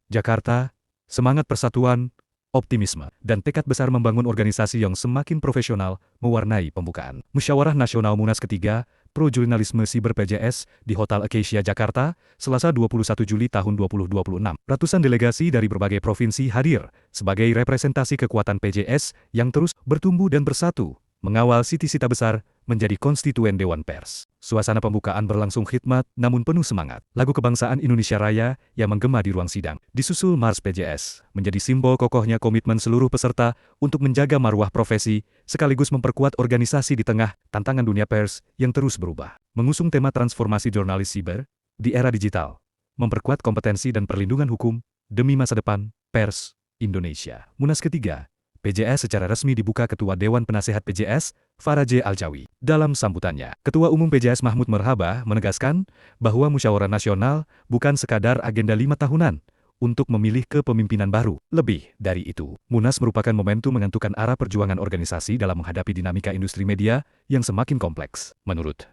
Jakarta, semangat persatuan, optimisme, dan tekad besar membangun organisasi yang semakin profesional mewarnai pembukaan Musyawarah Nasional Munas ketiga Pro Jurnalisme Siber PJS di Hotel Acacia Jakarta, Selasa 21 Juli tahun 2026. Ratusan delegasi dari berbagai provinsi hadir sebagai representasi kekuatan PJS yang terus bertumbuh dan bersatu mengawal cita-cita besar menjadi konstituen Dewan Pers. Suasana pembukaan berlangsung khidmat namun penuh semangat. Lagu Kebangsaan Indonesia Raya yang menggema di ruang sidang, disusul Mars PJS, menjadi simbol kokohnya komitmen seluruh peserta untuk menjaga marwah profesi, sekaligus memperkuat organisasi di tengah tantangan dunia pers yang terus berubah. Mengusung tema transformasi jurnalis siber di era digital, memperkuat kompetensi dan perlindungan hukum demi masa depan pers Indonesia. Munas ketiga PJS secara resmi dibuka Ketua Dewan Penasehat PJS, Faraj Aljawi. Dalam sambutannya, Ketua Umum PJS Mahmud Merhaba menegaskan bahwa Musyawarah Nasional bukan sekadar agenda 5 tahunan untuk memilih kepemimpinan baru. Lebih dari itu, Munas merupakan momentum menentukan arah perjuangan organisasi dalam menghadapi dinamika industri media yang semakin kompleks. Menurut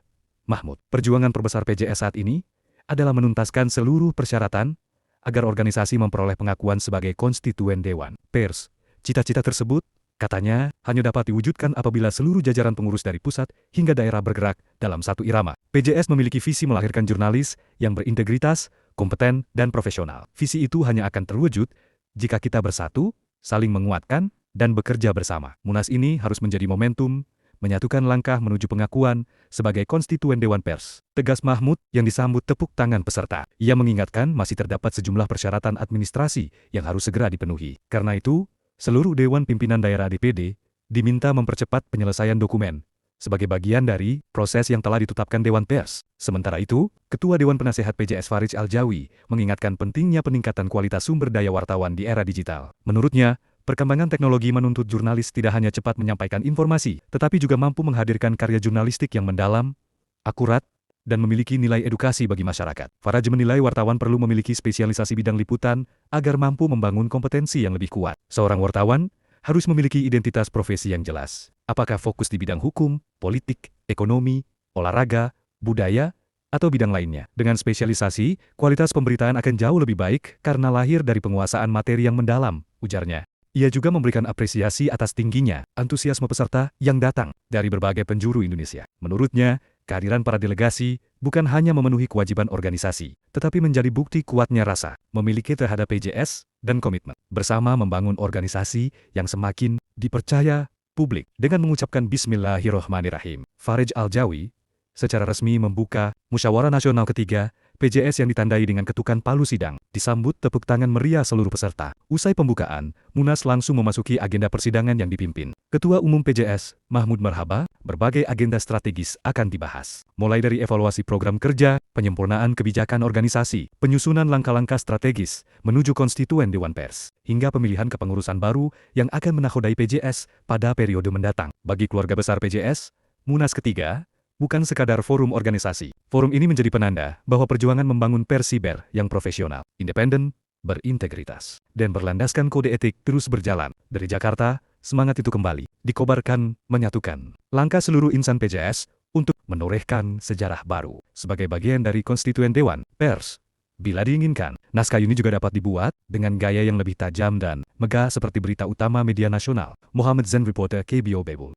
Mahmud, perjuangan terbesar PJS saat ini adalah menuntaskan seluruh persyaratan agar organisasi memperoleh pengakuan sebagai konstituen Dewan Pers. Cita-cita tersebut, katanya, hanya dapat diwujudkan apabila seluruh jajaran pengurus dari pusat hingga daerah bergerak dalam satu irama. PJS memiliki visi melahirkan jurnalis yang berintegritas, kompeten, dan profesional. Visi itu hanya akan terwujud jika kita bersatu, saling menguatkan, dan bekerja bersama. Munas ini harus menjadi momentum menyatukan langkah menuju pengakuan sebagai konstituen Dewan Pers. Tegas Mahmud yang disambut tepuk tangan peserta. Ia mengingatkan masih terdapat sejumlah persyaratan administrasi yang harus segera dipenuhi. Karena itu, seluruh Dewan Pimpinan Daerah DPD diminta mempercepat penyelesaian dokumen sebagai bagian dari proses yang telah ditetapkan Dewan Pers. Sementara itu, Ketua Dewan Penasehat PJS Faraj Aljawi mengingatkan pentingnya peningkatan kualitas sumber daya wartawan di era digital. Menurutnya, perkembangan teknologi menuntut jurnalis tidak hanya cepat menyampaikan informasi, tetapi juga mampu menghadirkan karya jurnalistik yang mendalam, akurat, dan memiliki nilai edukasi bagi masyarakat. Faraj menilai wartawan perlu memiliki spesialisasi bidang liputan agar mampu membangun kompetensi yang lebih kuat. Seorang wartawan harus memiliki identitas profesi yang jelas. Apakah fokus di bidang hukum, politik, ekonomi, olahraga, budaya, atau bidang lainnya. Dengan spesialisasi, kualitas pemberitaan akan jauh lebih baik karena lahir dari penguasaan materi yang mendalam, ujarnya. Ia juga memberikan apresiasi atas tingginya antusiasme peserta yang datang dari berbagai penjuru Indonesia. Menurutnya, kehadiran para delegasi bukan hanya memenuhi kewajiban organisasi, tetapi menjadi bukti kuatnya rasa memiliki terhadap PJS dan komitmen bersama membangun organisasi yang semakin dipercaya publik. Dengan mengucapkan Bismillahirrohmanirrahim, Faraj Aljawi secara resmi membuka Musyawarah Nasional ketiga PJS yang ditandai dengan ketukan palu sidang, disambut tepuk tangan meriah seluruh peserta. Usai pembukaan, Munas langsung memasuki agenda persidangan yang dipimpin Ketua Umum PJS, Mahmud Merhaba. Berbagai agenda strategis akan dibahas, mulai dari evaluasi program kerja, penyempurnaan kebijakan organisasi, penyusunan langkah-langkah strategis menuju konstituen Dewan Pers, hingga pemilihan kepengurusan baru yang akan menakodai PJS pada periode mendatang. Bagi keluarga besar PJS, Munas ketiga bukan sekadar forum organisasi. Forum ini menjadi penanda bahwa perjuangan membangun pers siber yang profesional, independen, berintegritas, dan berlandaskan kode etik terus berjalan. Dari Jakarta, semangat itu kembali dikobarkan, menyatukan langkah seluruh insan PJS untuk menorehkan sejarah baru sebagai bagian dari konstituen Dewan Pers. Bila diinginkan, naskah ini juga dapat dibuat dengan gaya yang lebih tajam dan megah seperti berita utama media nasional. Muhammad Zen, reporter KBO Babel.